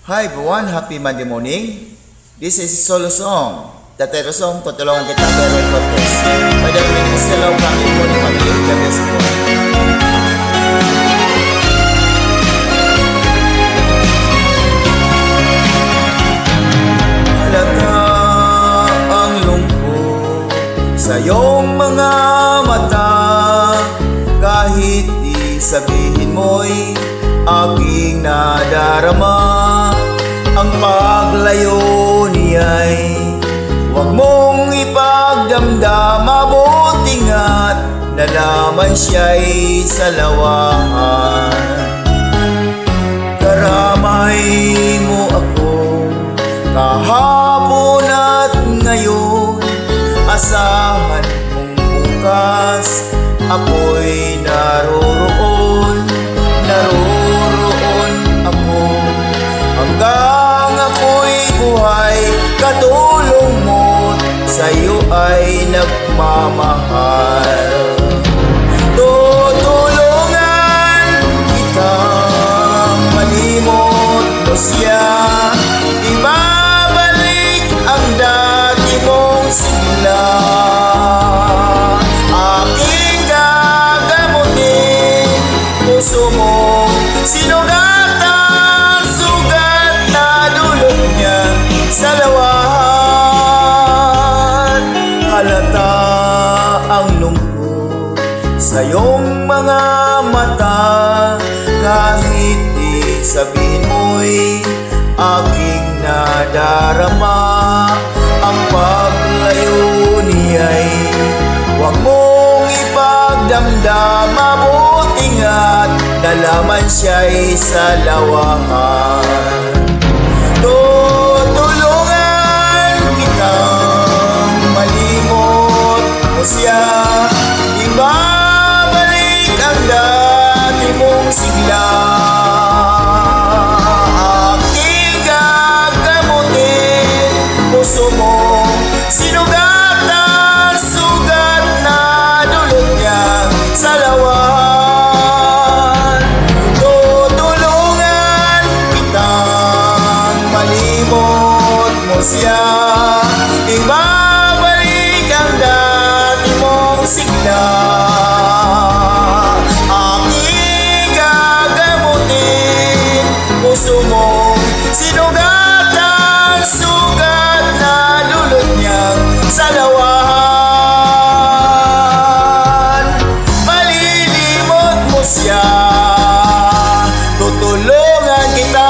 Hi everyone, happy Monday morning. This is solo song. Tatero song, tutulungan kita pero Cortez. Pwede rin isilaw kang ipon ni Pamili, gabi sa po. Halata ang lungkot sa iyong mga mata, kahit di sabihin mo'y aking nadarama. Ang paglayo niya'y huwag mong ipagdamdam, mabuti nga't nalaman siya'y sa lawahan. Karamay mo ako kahapon at ngayon, asahan mong bukas ako'y naroroon ako. Hanggang ako'y buhay, katulong mo't sa'yo ay nagmamahal. Tutulungan kitang malimot mo siya, ibabalik ang dati mong sigla. Aking gagamutin puso mo, sinugatan sugat na dulot niya sa lawahan. Halata ang lungkot sa iyong mga mata, kahit di sabihin mo'y aking nadarama. Ang paglayo niya'y huwag mong ipagdamdam, mabuti nga't nalaman siya'y sa lawahan. Tutulungan kitang malimot mo siya, ibabalik ang dati mong sigla. Aking gagamutin puso mo, sinugatan sugat na dulot niya sa lawan. Tutulungan kitang malimot mo siya, ibabalik ang dati mong sigla. Aking gagamutin puso mo, sinugatan sugat na dulot niyang sa lawahan. Malilimot mo siya, tutulungan kita